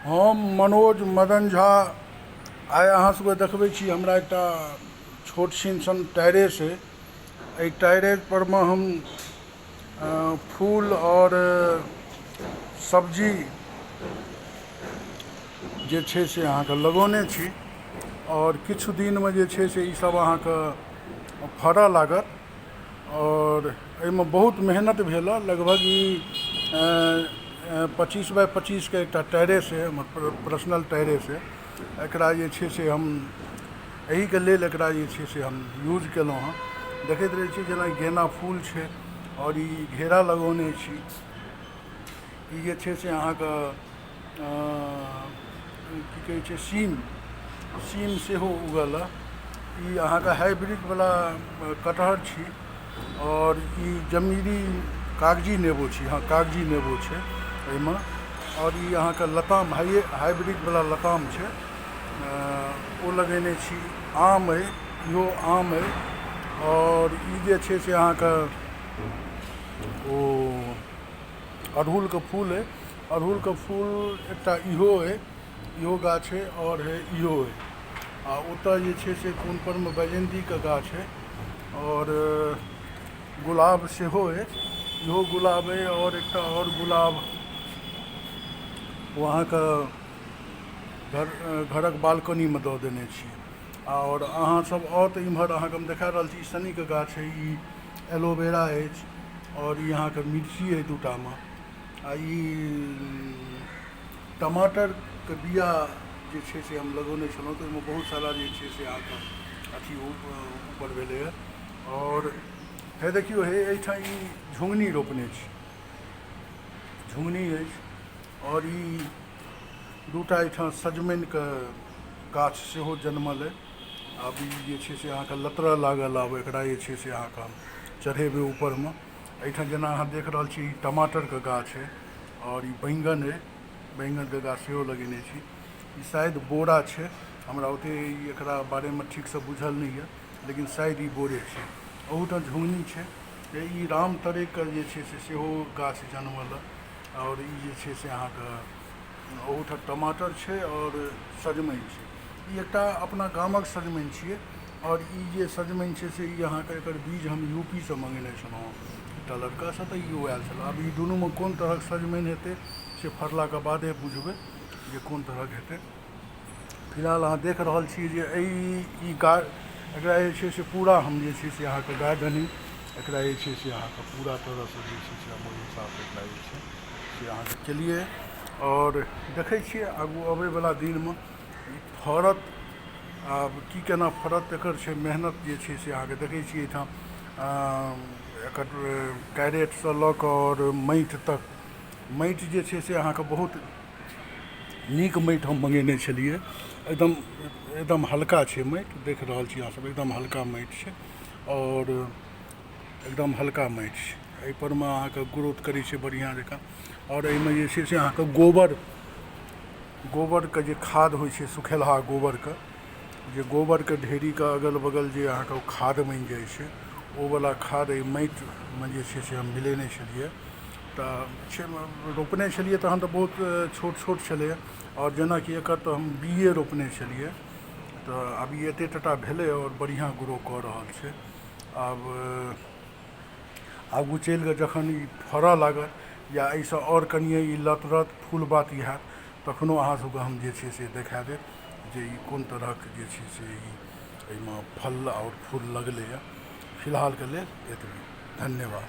हम मनोज मदन झा आइ अहाँ सबके देखबै छी हमरा एकटा छोट सन टेरेस है। एहि टेरेस पर में हम फूल और सब्जी जे छै से अहाँके लगौने छी और किछु दिन में जे छै से ई सब अहाँके फड़ऽ लागत और एहिमे बहुत मेहनत भेल। लगभग ई 25 बाय 25 के एक टेरेस है, हमर पर्सनल टेरेस है। एकरा जे छै से हम एही के लेल एकरा जे छै से हम यूज केलहुँ हँ। देखैत रहै छी जेना गेना फूल छै और ई घेरा लगौने छी। ई जे छै से अहाँके की कहै छै सीम सेहो उगल है। ई अहाँके हाइब्रिड वाला कटहर छी और ई जमीरी कागजी नेबो छी। हाँ, कागजी नेबो छै एहिमे। और ई अहाँके लताम हाइब्रिड वाला लताम छै, ओ लगेने छी। आम है, इहो आम है। और ई जे छै से अहाँके ओ अड़हुल के फूल है। अड़हुल के फूल एकटा इहो है, इहो गाछ है और है इहो है। आ ओतऽ जे छै से कोन पर में बैजंती के गाछ है और गुलाब सेहो है। इहो गुलाब है और एकटा और गुलाब वहाँ का घरक बालकनी में दऽ देने छी। और अहाँ सब आउ तऽ इम्हर अहाँके हम देखा रहल छी सनी के गाछ है, ई एलोवेरा अछि और ई अहाँके मिर्ची है दूटा में। आ ई टमाटर के बिया जे छै से हम लगौने छलहुँ तऽ ओहिमे बहुत सारा जे छै से अहाँके अथी ऊपर भेलै है। और हे देखियो हे एहिठाम ई झुंगनी रोपने छी, झुंगनी अछि। और ई दूटा एहिठाम सजमनि के गाछ सेहो जनमल है। आब ई जे छै से अहाँके लतरऽ लागल। आब एकरा जे छै से अहाँके हम चढ़ेबै ऊपर में। एहिठाम जेना अहाँ देख रहल छी ई टमाटर के गाछ है और ई बैंगन है, बैंगन के गाछ सेहो लगेने छी। ई शायद बोरा छै, हमरा ओते एकरा बारे में ठीक से बुझल नहीं है, लेकिन शायद ई बोरे छै। ओहूठाम झुंगनी छै। ई राम तरेक के जे छै से सेहो गाछ जनमल है। और ई जे छै से अहाँके ओहूठाम टमाटर छै और सजमनि छै। ई एकटा अपना गामक सजमनि छियै। और ई जे सजमनि छै से ई अहाँके एकर बीज हम यूपी से मंगेने छलहुँ एकटा लड़का से, तऽ ई आयल छल। आब ई दुनू में कोन तरहक सजमनि हेतै से फड़ला के बादे बुझबै जे कोन तरहक हेतै। फिलहाल अहाँ देख रहल छी जे एकरा जे छै से पूरा हम जे छै से अहाँके गार्डनिंग एकरा जे छै से अहाँके पूरा तरह से जे छै से हम ओहि हिसाबसँ एकरा जे छै से अहाँके केलिए। और देखै छियै आगू अबैवला दिनमे ई फड़त। आब की केना फड़त एकर छै मेहनत जे छै से अहाँके देखै छियै एहिठाम एकर कैरेटसँ लऽ कऽ और माटि तक। माटि जे छै से अहाँके बहुत नीक माटि हम मंगेने छलिए। एकदम हल्का छै माटि, देख रहल छी अहाँ सब, एकदम हल्का माटि छै और एकदम हल्का माटि छै। एहि पर में अहाँके ग्रोथ करै छै बढ़िआँ जकाँ। और एहिमे जे छै से अहाँके गोबर के जे खाद होइ छै, सुखेलहा गोबर के, जे गोबर के ढेरी के अगल बगल जे अहाँके खाद बनि जाइ छै, ओ वाला खाद एहि माटि में जे छै से हम मिलेने छलिए। तऽ रोपने छलिए तहन तऽ बहुत छोट छोट छलै। और जेनाकि एकर तऽ हम बीए रोपने छलिए, तऽ आब ई एते टटा भेलै और बढ़िआँ ग्रो कऽ रहल छै। आब आगू चलि कऽ जखन ई फड़ऽ लागत या एहिसँ और कनिए ई लतरत फूल बाती हैत, तखनो अहाँ सबके हम जे छै से देखा देब जे ई कोन तरहक जे छै से ई एहिमे फल और फूल लगलै है। फिलहाल के लेल एतबे। धन्यवाद।